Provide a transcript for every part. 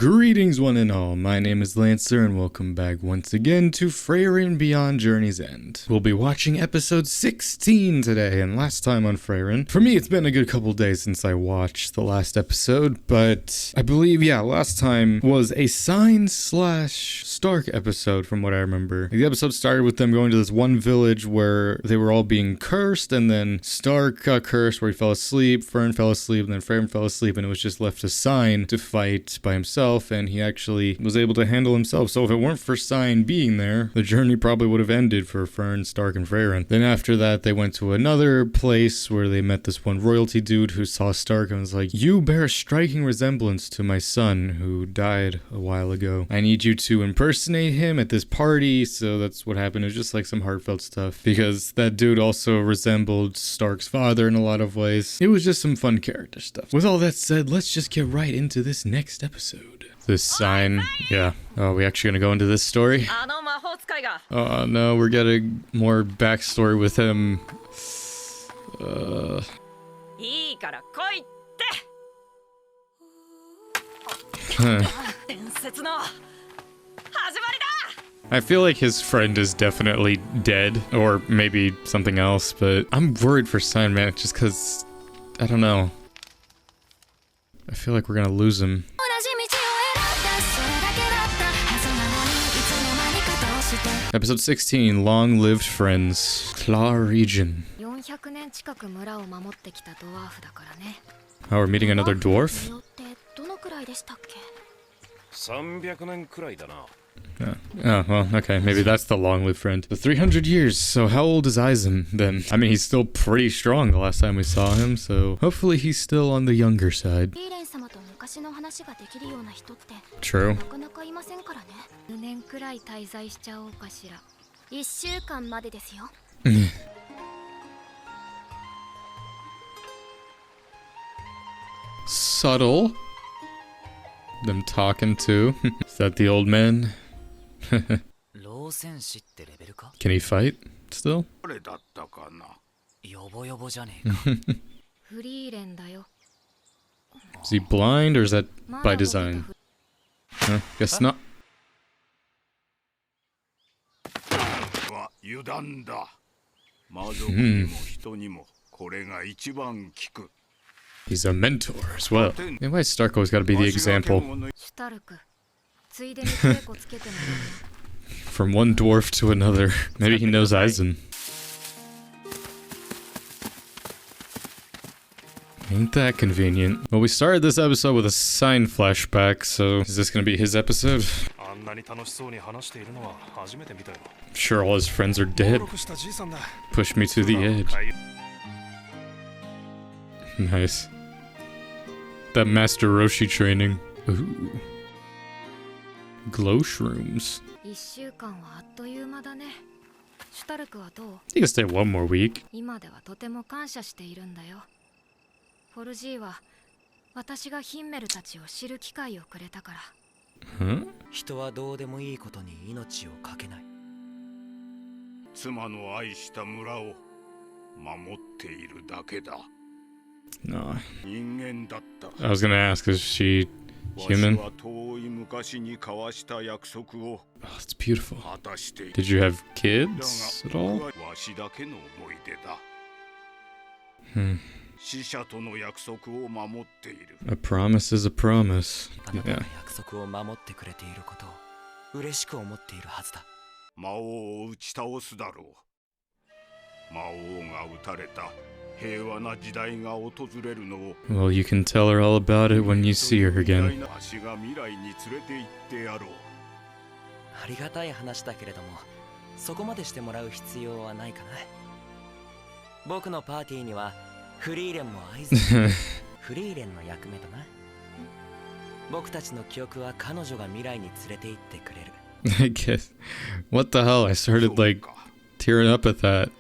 Greetings one and all, my name is Lancer and welcome back once again to Frieren Beyond Journey's End. We'll be watching episode 16 today, and last time on Frieren. For me, it's been a good couple days since I watched the last episode, but I believe, last time was a Sein / Stark episode from what I remember. The episode started with them going to this one village where they were all being cursed, and then Stark got cursed where he fell asleep, Frieren fell asleep, and then Frieren fell asleep, and it was just left to Sein to fight by himself. And he actually was able to handle himself. So if it weren't for Sein being there, the journey probably would have ended for Frieren, Stark, and Frieren. Then after that, they went to another place where they met this one royalty dude who saw Stark and was like, "You bear a striking resemblance to my son who died a while ago. I need you to impersonate him at this party." So that's what happened. It was just like some heartfelt stuff because that dude also resembled Stark's father in a lot of ways. It was just some fun character stuff. With all that said, let's just get right into this next episode. This Sein, yeah. Oh, we actually gonna go into this story? Oh no, we're getting more backstory with him. I feel like his friend is definitely dead, or maybe something else, but I'm worried for Sein, man, just cause, I don't know. I feel like we're gonna lose him. Episode 16, Long-Lived Friends. Claw Region. Oh, we're meeting another dwarf? Oh, well, okay, maybe that's the long-lived friend. The 300 years, so how old is Eisen then? I mean, he's still pretty strong the last time we saw him, so hopefully he's still on the younger side. True. Subtle. Them talking too. Is that the old man? Can he fight still? Is he blind or is that by design? Guess not. He's a mentor as well. Why Stark always gotta be the example? From one dwarf to another. Maybe he knows Eisen. Ain't that convenient. Well, we started this episode with a Sein flashback, so is this gonna be his episode? I'm sure all his friends are dead. Push me to the edge. Nice. That Master Roshi training. Ooh. Glow shrooms. You can stay one more week. Huh? No. I was gonna ask, is she human? Oh, it's beautiful. Did you have kids at all? A promise is a promise. Yeah. Well, you can tell her all about it when you see her again. I guess. What the hell? I started like tearing up at that.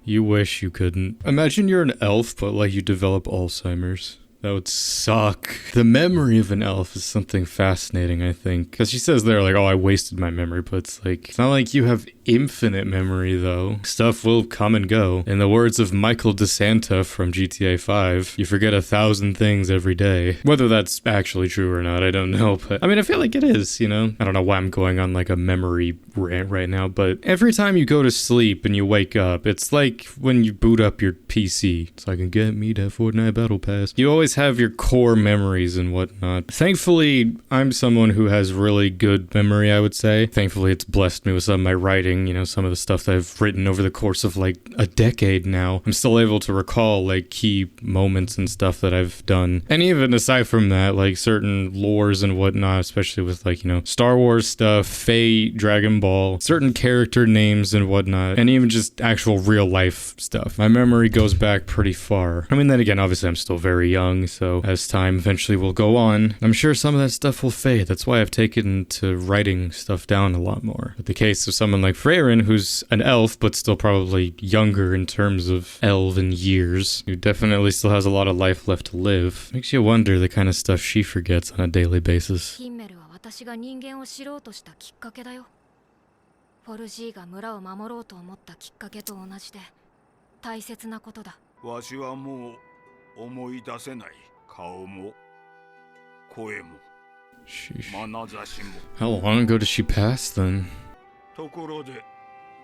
You wish you couldn't. Imagine you're an elf, but like you develop Alzheimer's. That would suck. The memory of an elf is something fascinating, I think. Because she says there, like, oh, I wasted my memory, but it's like, it's not like you have infinite memory, though. Stuff will come and go. In the words of Michael DeSanta from GTA 5, you forget 1,000 things every day. Whether that's actually true or not, I don't know, but I mean, I feel like it is, you know? I don't know why I'm going on like a memory rant right now, but every time you go to sleep and you wake up, it's like when you boot up your PC. It's like, get me that Fortnite Battle Pass. You always have your core memories and whatnot. Thankfully, I'm someone who has really good memory, I would say. Thankfully, it's blessed me with some of my writing, you know, some of the stuff that I've written over the course of like a decade now. I'm still able to recall like key moments and stuff that I've done. And even aside from that, like certain lores and whatnot, especially with like, you know, Star Wars stuff, Fate, Dragon Ball, certain character names and whatnot, and even just actual real life stuff. My memory goes back pretty far. I mean, then again, obviously I'm still very young, so as time eventually will go on, I'm sure some of that stuff will fade. That's why I've taken to writing stuff down a lot more. But the case of someone like Frieren, who's an elf, but still probably younger in terms of elven years, who definitely still has a lot of life left to live, makes you wonder the kind of stuff she forgets on a daily basis. 私が人間を知ろうとしたきっかけだよ。フォルジーが村を守ろうと思ったきっかけと同じで大切なことだ。わしはもう思い出せない。顔も声も眼差しも。How long ago did she pass then? ところで、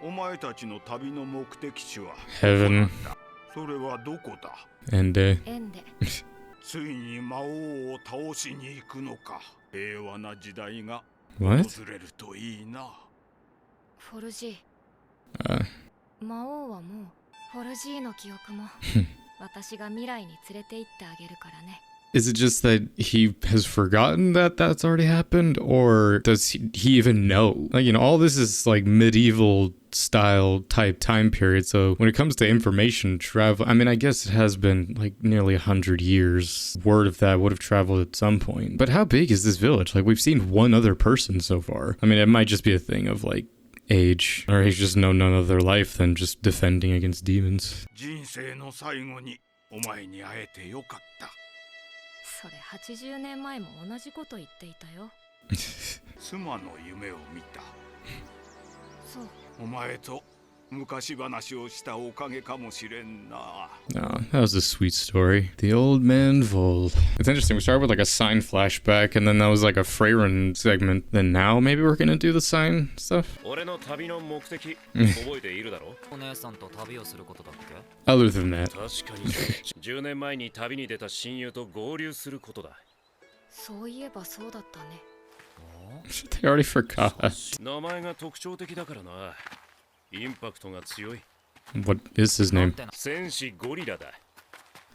お前たちの旅の目的地は Heaven. それはどこだ？ Ende. ついに魔王を倒しに行くのか。平和な時代が訪れるといいな。フォルジー。魔王はもうフォルジーの記憶も私が未来に連れて行ってあげるからね。Is it just that he has forgotten that that's already happened? Or does he even know? Like, you know, all this is like medieval style type time period. So when it comes to information travel, I mean, I guess it has been like nearly 100 years. Word of that would have traveled at some point. But how big is this village? Like, we've seen one other person so far. I mean, it might just be a thing of like age, or he's just known none of their life than just defending against demons. 人生の最後にお前に会えてよかった。それ80年前も同じこと言っていたよ。妻の夢を見た。そう。お前と昔話をしたおかげかもしれんな。Oh, that was a sweet story. The old man Vol. It's interesting. We started with like a Sein flashback, and then that was like a Frieren segment. Then now maybe we're gonna do the Sein stuff. Other than that. 10年前に旅に出た親友と合流することだ。そういえばそうだったね。They already forgot. 名前が特徴的だからな。インパクトが強い。What is his name? 戦士ゴリラだ。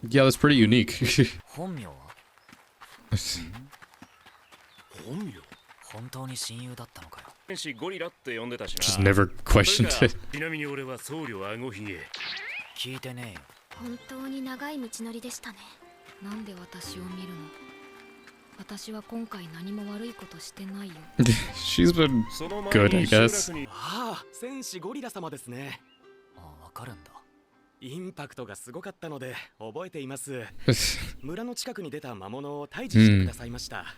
Yeah, that's pretty unique. 本名は？本名？本当に親友だったのかよ。戦士ゴリラって呼んでたしな。Just never questioned it. ちなみに俺は僧侶あごひげ。聞いてねえよ。本当に長い道のりでしたね。なんで私を見るの？私は今回何も悪いことしてないよ。She's been good, I guess. ああ、戦士ゴリラ様ですね。ああ、わかるんだ。インパクトがすごかったので覚えています。村の近くに出た魔物を退治してくださいました。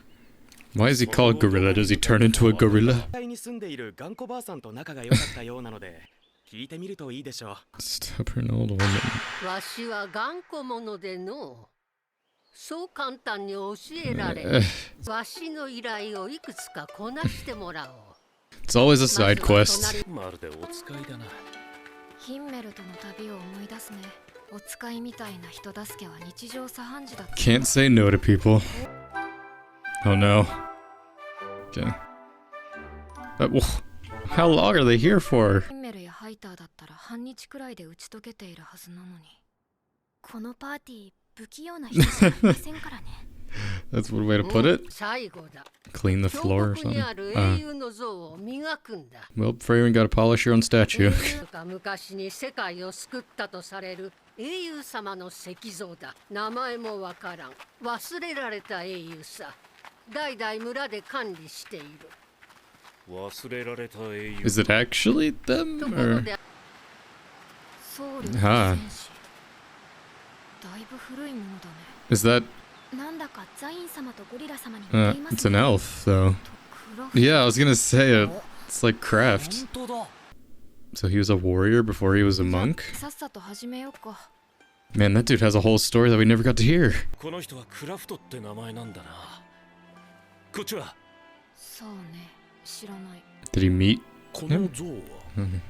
Why is he called gorilla? Does he turn into a gorilla? に住んでいる頑固ばあさんと仲が良かったようなので聞いてみるといいでしょう。Stubborn old woman. わしは頑固者での。そう簡単に教えられ、わしの依頼をいくつかこなしてもらおう。It's always a side quest. まるでお使いだな。ヒンメルとの旅を思い出すね。お使いみたいな人助けは日常茶飯事だった。Can't say no to people. Oh no. Okay. How long are they here for? ヒンメルやハイターだったら半日くらいで打ち解けているはずなのに。このパーティー、不器用な人じゃいませんからね。That's one way to put it. 最後だ。 Clean the floor or 峡谷にある英雄の像を磨くんだ。Well, Frieren got to polish her own statue. 昔に世界を救ったとされる英雄様の石像だ。名前もわからん。忘れられた英雄さ。代々村で管理している。忘れられた英雄。Is it actually them or? 僧侶の戦士。だいぶ古いものだね。Is that It's an elf, though. Yeah, I was gonna say it. It's like Kraft. So he was a warrior before he was a monk? Man, that dude has a whole story that we never got to hear. Did he meet him?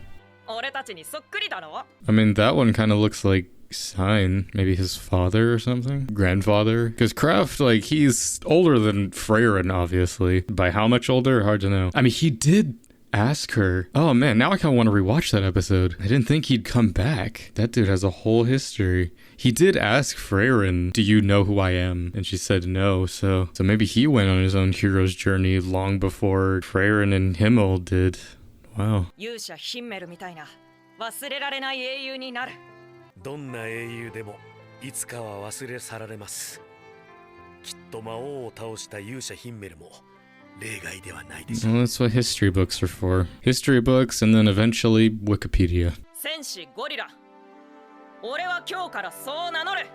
I mean, that one kind of looks like Sein, maybe his father or something? Grandfather? Because Kraft, like, he's older than Frieren, obviously. By how much older? Hard to know. I mean, he did ask her. Oh man, now I kind of want to rewatch that episode. I didn't think he'd come back. That dude has a whole history. He did ask Frieren, do you know who I am? And she said no, so maybe he went on his own hero's journey long before Frieren and Himmel did. Wow. どんな英雄でもいつかは忘れ去られます。きっと魔王を倒した勇者ヒンメルも例外ではないでしょう。 Well, that's what history books are for. History books and then eventually Wikipedia. 戦士ゴリラ。俺は今日からそう名乗る。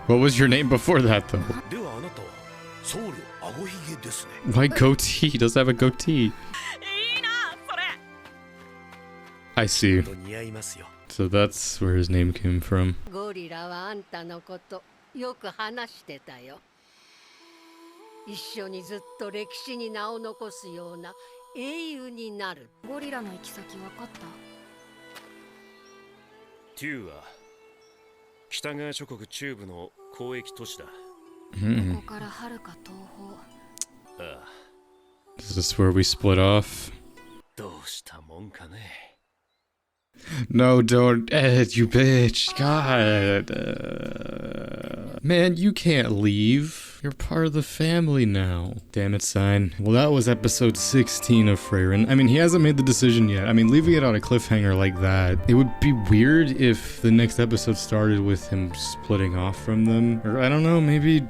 What was your name before that, though? ではあなたは僧侶あごひげですね。 Why goatee? He does have a goatee. いいな、それ。 I see. 似合いますよ。 So that's where his name came from. ゴリラはあんたのことよく話してたよ。一緒にずっと歴史に名を残すような英雄になる。ゴリラの行き先分かった？テューは北側諸国中部の交易都市だ。ここから遥か東方。ああ。 Is this where we split off? どうしたもんかね。 No, don't edit, you bitch. God. Man, you can't leave. You're part of the family now. Damn it, Sein. Well, that was episode 16 of Frieren. I mean, he hasn't made the decision yet. I mean, leaving it on a cliffhanger like that, it would be weird if the next episode started with him splitting off from them. Or, I don't know, maybe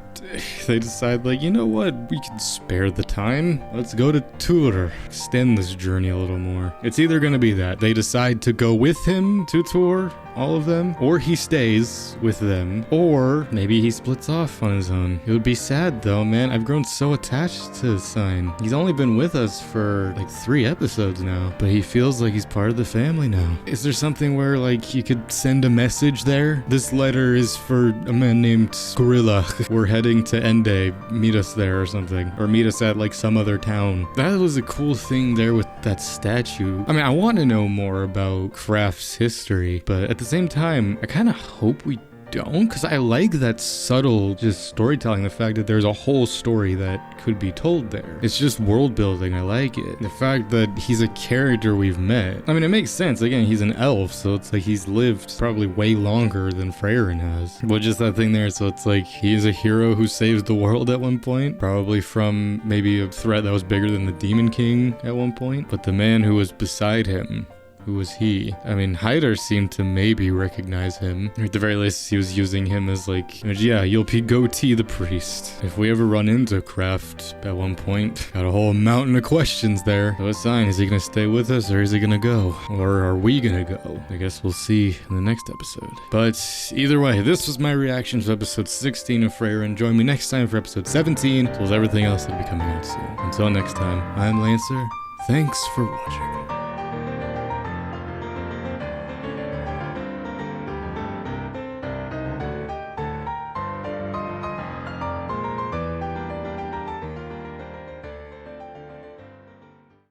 they decide, like, you know what? We can spare the time. Let's go to Tour. Extend this journey a little more. It's either gonna be that they decide to go with him to Tour, all of them, or he stays with them, or maybe he splits off on his own. It would be sad though, man. I've grown so attached to Sein. He's only been with us for like 3 episodes now, but he feels like he's part of the family now. Is there something where like you could send a message there? This letter is for a man named Gorilla. We're heading to Ende. Meet us there or something, or meet us at like some other town. That was a cool thing there with that statue. I mean, I want to know more about Kraft's history, but at the same time, I kind of hope we don't, because I like that subtle just storytelling, the fact that there's a whole story that could be told there. It's just world building. I like it. The fact that he's a character we've met. I mean, it makes sense. Again, he's an elf, so it's like he's lived probably way longer than Frieren has. But just that thing there, so it's like he's a hero who saves the world at one point, probably from maybe a threat that was bigger than the Demon King at one point. But the man who was beside him, who was he? I mean, Hyder seemed to maybe recognize him. Or at the very least, he was using him as like, yeah, you'll be Goatee the priest. If we ever run into Kraft at one point, got a whole mountain of questions there. So a Sein, is he gonna stay with us or is he gonna go? Or are we gonna go? I guess we'll see in the next episode. But either way, this was my reaction to episode 16 of Frieren. Join me next time for episode 17, as well as everything else that'll be coming out soon. Until next time, I'm Lancer. Thanks for watching.